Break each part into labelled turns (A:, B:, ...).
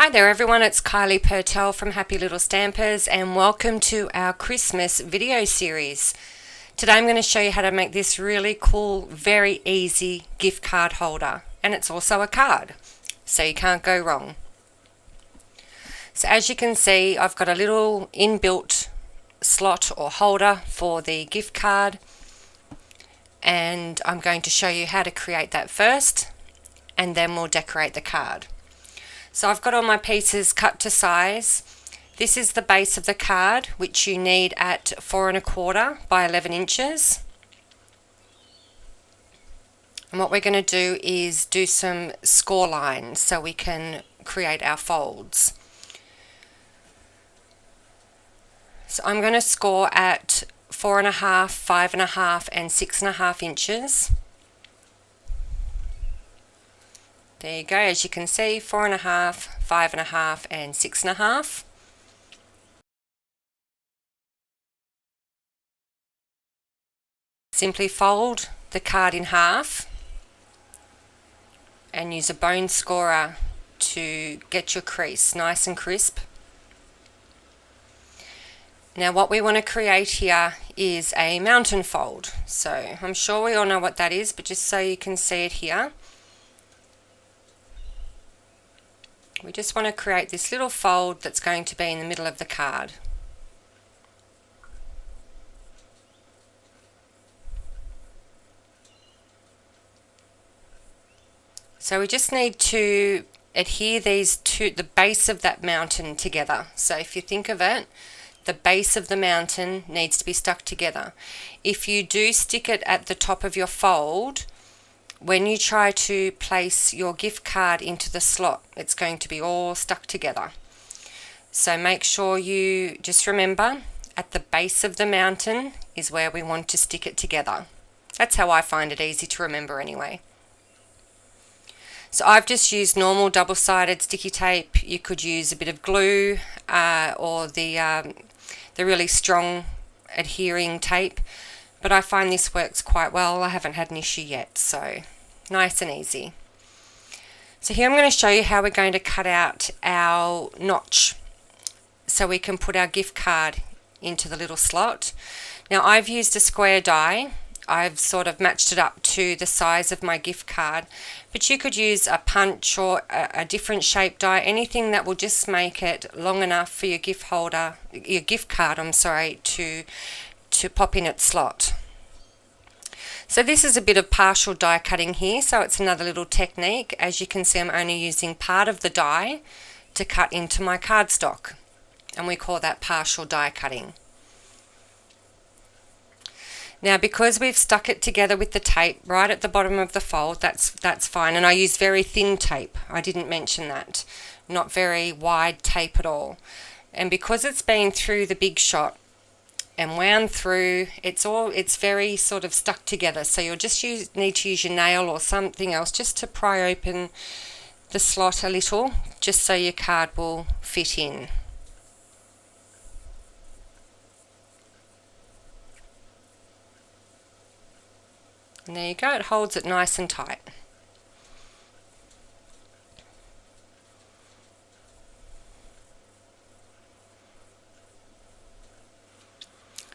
A: Hi there everyone, it's Kylie Purtell from Happy Little Stampers and welcome to our Christmas video series. Today I'm going to show you how to make this really cool, very easy gift card holder, and it's also a card, so you can't go wrong. So as you can see, I've got a little inbuilt slot or holder for the gift card, and I'm going to show you how to create that first and then we'll decorate the card. So I've got all my pieces cut to size. This is the base of the card, which you need at 4 1/4 by 11 inches. And what we're going to do is do some score lines so we can create our folds. So I'm going to score at 4 1/2, 5 1/2 and 6 1/2 inches. There you go, as you can see, 4 1/2, 5 1/2 and 6 1/2. Simply fold the card in half and use a bone scorer to get your crease nice and crisp. Now what we want to create here is a mountain fold. So I'm sure we all know what that is, but just so you can see it here, we just want to create this little fold that's going to be in the middle of the card. So we just need to adhere these to the base of that mountain together. So if you think of it, the base of the mountain needs to be stuck together. If you do stick it at the top of your fold, when you try to place your gift card into the slot, it's going to be all stuck together. So make sure you just remember, at the base of the mountain is where we want to stick it together. That's how I find it easy to remember anyway. So I've just used normal double-sided sticky tape. You could use a bit of glue or the really strong adhering tape, but I find this works quite well. I haven't had an issue yet, so nice and easy. So here I'm going to show you how we're going to cut out our notch so we can put our gift card into the little slot. Now I've used a square die. I've sort of matched it up to the size of my gift card, but you could use a punch or a different shape die, anything that will just make it long enough for your gift card, to pop in its slot. So this is a bit of partial die cutting here, so it's another little technique. As you can see, I'm only using part of the die to cut into my cardstock, and we call that partial die cutting. Now because we've stuck it together with the tape right at the bottom of the fold, that's fine, and I use very thin tape. I didn't mention that. Not very wide tape at all. And because it's been through the Big Shot and wound through, it's very sort of stuck together, so you'll just need to use your nail or something else just to pry open the slot a little, just so your card will fit in. And there you go, it holds it nice and tight.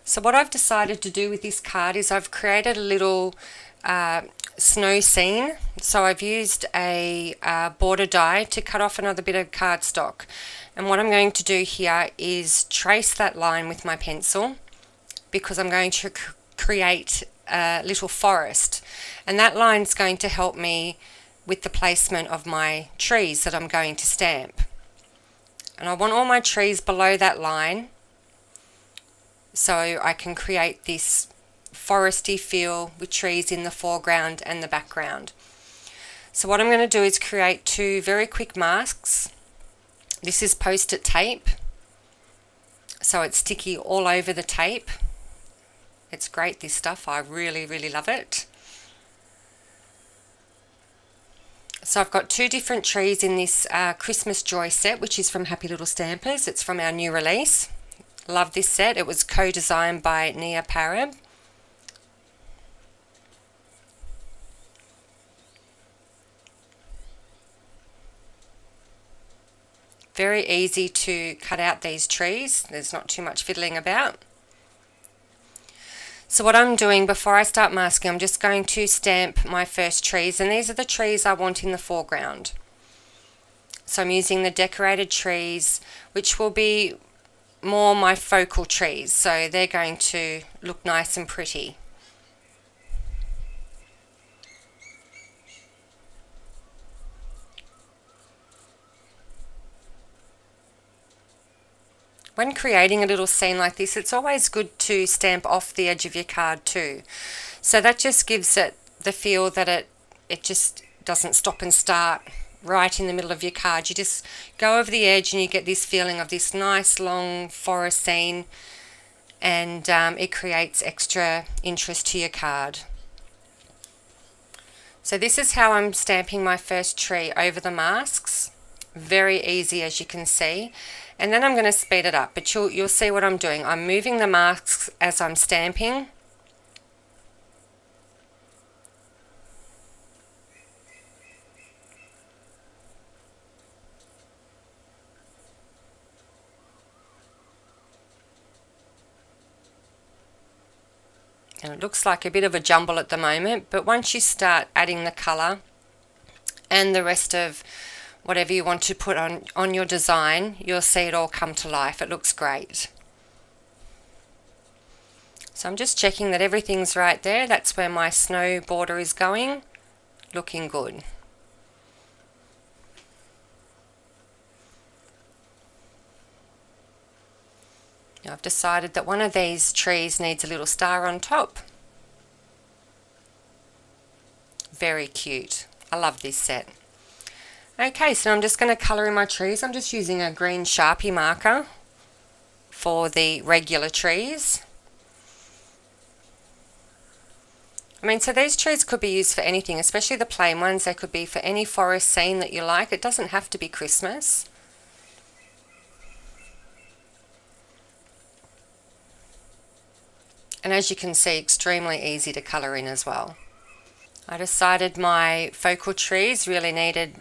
A: So what I've decided to do with this card is I've created a little snow scene. So I've used a border die to cut off another bit of cardstock. And what I'm going to do here is trace that line with my pencil, because I'm going to create a little forest. And that line is going to help me with the placement of my trees that I'm going to stamp. And I want all my trees below that line, so I can create this foresty feel with trees in the foreground and the background. So what I'm going to do is create two very quick masks. This is post-it tape, so it's sticky all over the tape. It's great, this stuff. I really love it. So I've got two different trees in this Christmas Joy set, which is from Happy Little Stampers. It's from our new release. Love this set. It was co-designed by Nia Parab. Very easy to cut out these trees. There's not too much fiddling about. So what I'm doing before I start masking, I'm just going to stamp my first trees, and these are the trees I want in the foreground. So I'm using the decorated trees, which will be more my focal trees, so they're going to look nice and pretty. When creating a little scene like this, it's always good to stamp off the edge of your card too. So that just gives it the feel that it just doesn't stop and start right in the middle of your card. You just go over the edge and you get this feeling of this nice long forest scene, and it creates extra interest to your card. So this is how I'm stamping my first tree over the masks. Very easy, as you can see. And then I'm going to speed it up, but you'll see what I'm doing. I'm moving the masks as I'm stamping. And it looks like a bit of a jumble at the moment, but once you start adding the colour and the rest of whatever you want to put on your design, you'll see it all come to life. It looks great. So I'm just checking that everything's right there. That's where my snow border is going. Looking good. Now I've decided that one of these trees needs a little star on top. Very cute. I love this set. Okay, so I'm just going to colour in my trees. I'm just using a green Sharpie marker for the regular trees. I mean, so these trees could be used for anything, especially the plain ones. They could be for any forest scene that you like. It doesn't have to be Christmas. And as you can see, extremely easy to colour in as well. I decided my focal trees really needed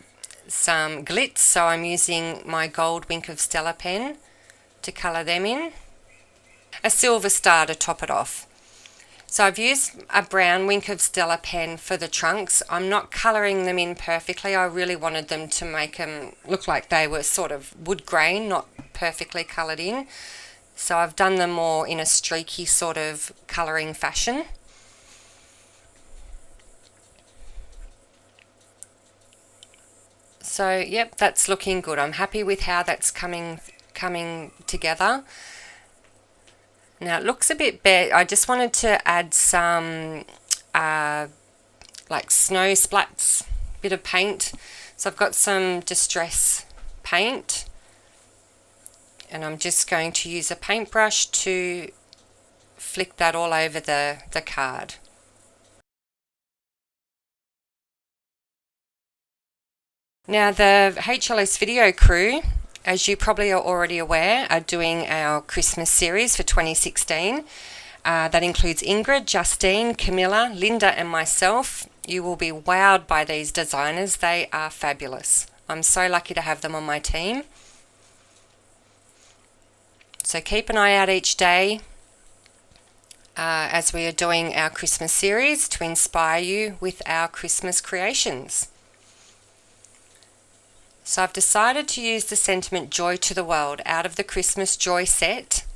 A: some glitz, so I'm using my gold Wink of Stella pen to colour them in. A silver star to top it off. So I've used a brown Wink of Stella pen for the trunks. I'm not colouring them in perfectly. I really wanted them to make them look like they were sort of wood grain, not perfectly coloured in. So I've done them more in a streaky sort of colouring fashion. So yep, that's looking good. I'm happy with how that's coming together. Now it looks a bit bare. I just wanted to add some like snow splats, bit of paint. So I've got some distress paint, and I'm just going to use a paintbrush to flick that all over the card. Now the HLS video crew, as you probably are already aware, are doing our Christmas series for 2016. That includes Ingrid, Justine, Camilla, Linda and myself. You will be wowed by these designers. They are fabulous. I'm so lucky to have them on my team. So keep an eye out each day as we are doing our Christmas series to inspire you with our Christmas creations. So I've decided to use the sentiment Joy to the World out of the Christmas Joy set.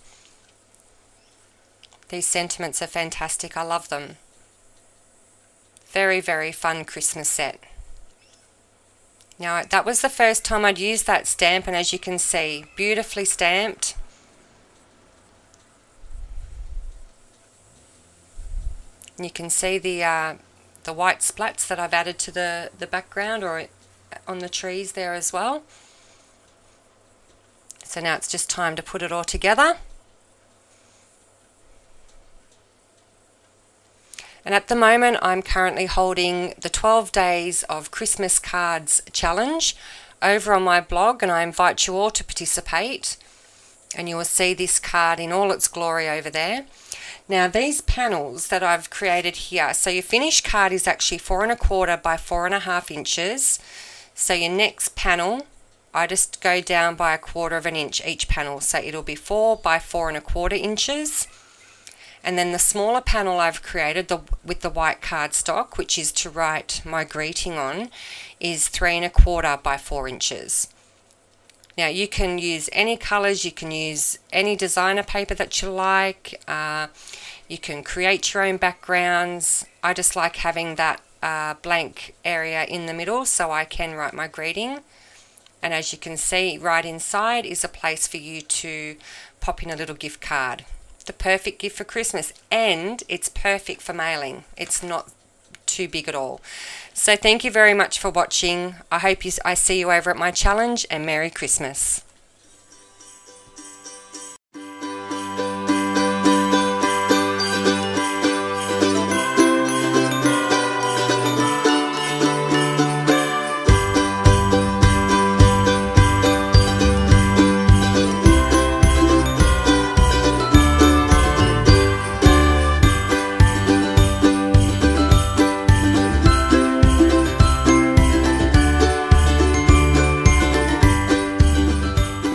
A: These sentiments are fantastic. I love them. Very, very fun Christmas set. Now that was the first time I'd used that stamp, and as you can see, beautifully stamped. You can see the white splats that I've added to the background or on the trees there as well. So now it's just time to put it all together. And at the moment I'm currently holding the 12 Days of Christmas Cards Challenge over on my blog, and I invite you all to participate, and you will see this card in all its glory over there. Now these panels that I've created here, so your finished card is actually 4¼ by 4½ inches. So your next panel I just go down by 1/4 of an inch each panel, so it'll be 4 by 4 1/4 inches. And then the smaller panel I've created with the white cardstock, which is to write my greeting on, is 3 1/4 by 4 inches. Now you can use any colours, you can use any designer paper that you like, you can create your own backgrounds. I just like having that blank area in the middle so I can write my greeting. And as you can see, right inside is a place for you to pop in a little gift card. The perfect gift for Christmas, and it's perfect for mailing. It's not too big at all. So thank you very much for watching. I hope I see you over at my challenge, and Merry Christmas.